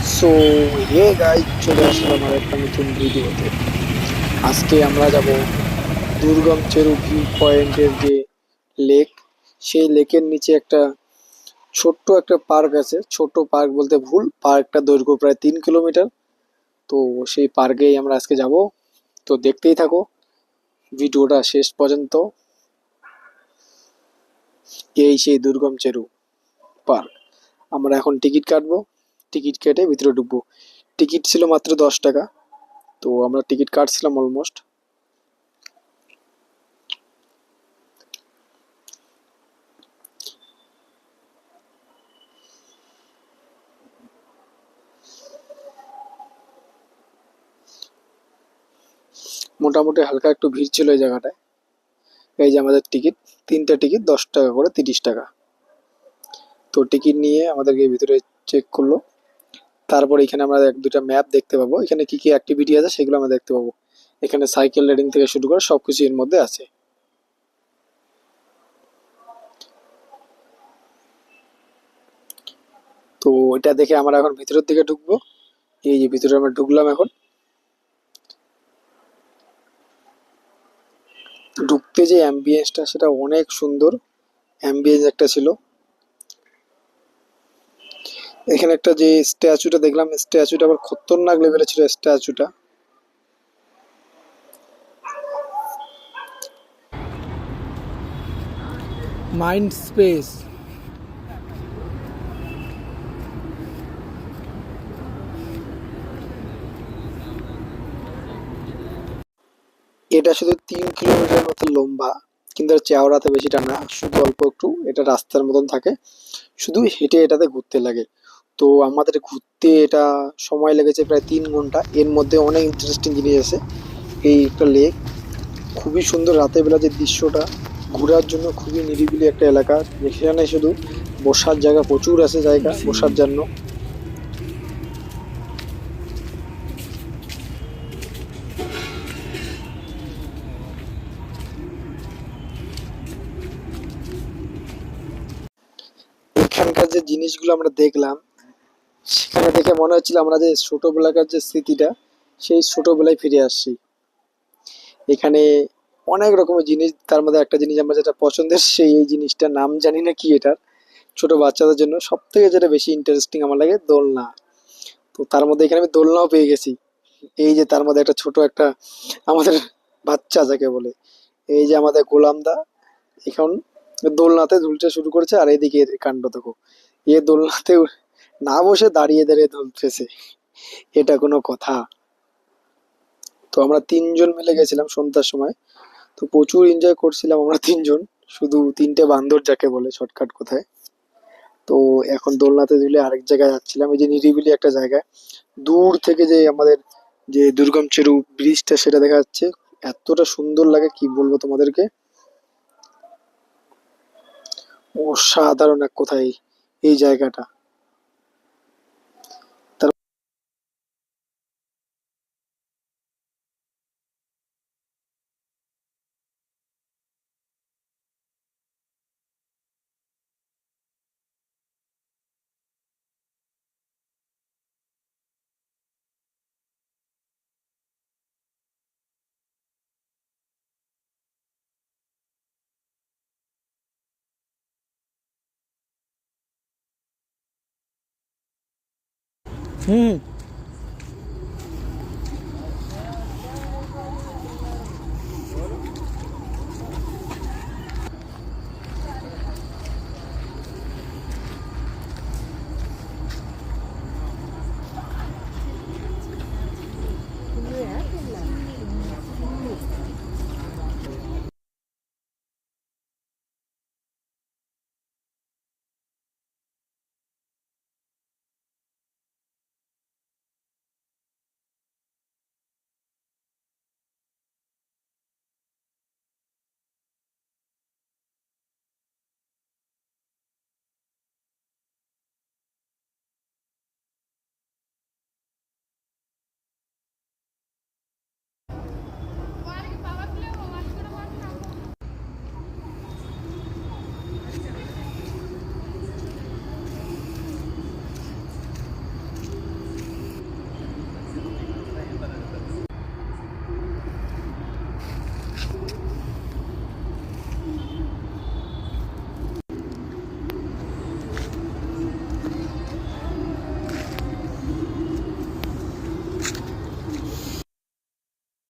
So hey guys, চলে আসলাম আমার একটা নতুন ভিডিওতে। আজকে আমরা যাব দুর্গম চেরু ভিউ পয়েন্টের যে লেক, সেই লেকের নিচে একটা ছোট্ট একটা পার্ক আছে। ছোট্ট পার্ক বলতে ভুল, পার্কটা দৈর্ঘ্য প্রায় 3 কিলোমিটার। তো সেই পার্কেই আমরা আজকে যাব। তো দেখতেই থাকো ভিডিওটা শেষ পর্যন্ত। এই সেই দুর্গম চেরু পার্ক। আমরা এখন টিকিট কাটবো, টিকিট কেটে ভিতরে ঢুকবো। টিকিট ছিল মাত্র 10 টাকা। তো আমরা টিকিট কাটছিলাম অলমোস্ট। মোটামুটি হালকা একটু ভিড় ছিল এই জায়গাটায়। এই যে আমাদের টিকিট, 3টে টিকিট 10 টাকা করে, 30 টাকা। তো টিকিট নিয়ে আমাদেরকে ভিতরে চেক করলো। তারপর এখানে আমরা 1-2টা ম্যাপ দেখতে পাবো, এখানে কি কি অ্যাক্টিভিটি আছে সেগুলো আমরা দেখতে পাবো। এখানে সাইকেল রাইডিং থেকে শুরু করে সবকিছু এর মধ্যে আছে। তো এটা দেখে আমরা এখন ভিতরের দিকে ঢুকবো। এই যে ভিতরে আমরা ঢুকলাম এখন। ঢুকতে যে অ্যাম্বিয়েন্সটা সেটা অনেক সুন্দর অ্যাম্বিয়েন্স একটা ছিল। এখানে একটা যে স্ট্যাচুটা দেখলাম, স্ট্যাচুটা আবার খতরনাক লেভেলের ছিল স্ট্যাচুটা। Mind space. এটা শুধু 3 কিলোমিটার মতো লম্বা, কিন্তু এর চওড়াতে বেশিটা না, শুধু অল্প একটু। এটা রাস্তার মতন থাকে, শুধু হেঁটে এটাতে ঘুরতে লাগে। তো আমাদের ঘুরতে এটা সময় লেগেছে প্রায় 3 ঘন্টা। এর মধ্যে অনেক ইন্টারেস্টিং জিনিস আছে। এই একটা লেক, খুবই সুন্দর রাতের বেলা যে দৃশ্যটা, ঘোরার জন্য খুবই নিরিবিলি একটা এলাকা, যেখানে শুধু বসার জায়গা প্রচুর আছে, জায়গা বসার জন্য। এখানকার যে জিনিসগুলো আমরা দেখলাম, সেখানে দেখে মনে হচ্ছিল আমরা যে ছোটবেলাকার যে স্মৃতিটা, সেই ছোটবেলায় ফিরে আসছি। এখানে অনেক রকমের জিনিস, তার মধ্যে একটা জিনিস আমার যেটা পছন্দের, সেই এই জিনিসটার নাম জানি না কি এটার। ছোট বাচ্চাদের জন্য সব থেকে যেটা বেশি ইন্টারেস্টিং আমার লাগে, দোলনা। তো তার মধ্যে এখানে আমি দোলনাও পেয়ে গেছি। এই যে তার মধ্যে একটা ছোট একটা আমাদের বাচ্চা যাকে বলে, এই যে আমাদের গোলাম দা এখন দোলনাতে ঝুলতে শুরু করেছে। আর এইদিকে এর কাণ্ড দেখো, এ দোলনাতে না বসে দাঁড়িয়ে দাঁড়িয়ে দুলতেছে। এটা কোনো কথা? তো আমরা 3জন মিলে গেছিলাম সন্ধ্যার সময়। তো প্রচুর এনজয় করছিলাম আমরা 3জন, শুধু 3টে বান্দর যাকে বলে শর্টকাট কথায়। তো এখন দোলনাতে দুলে আরেক জায়গায় যাচ্ছিলাম, এই যে নিরিবিলি একটা জায়গায়। দূর থেকে যে আমাদের যে দুর্গম চেরু ব্রিজটা সেটা দেখা যাচ্ছে। এতটা সুন্দর লাগে কি বলবো তোমাদেরকে, অসাধারণ এক কথায় এই জায়গাটা। তার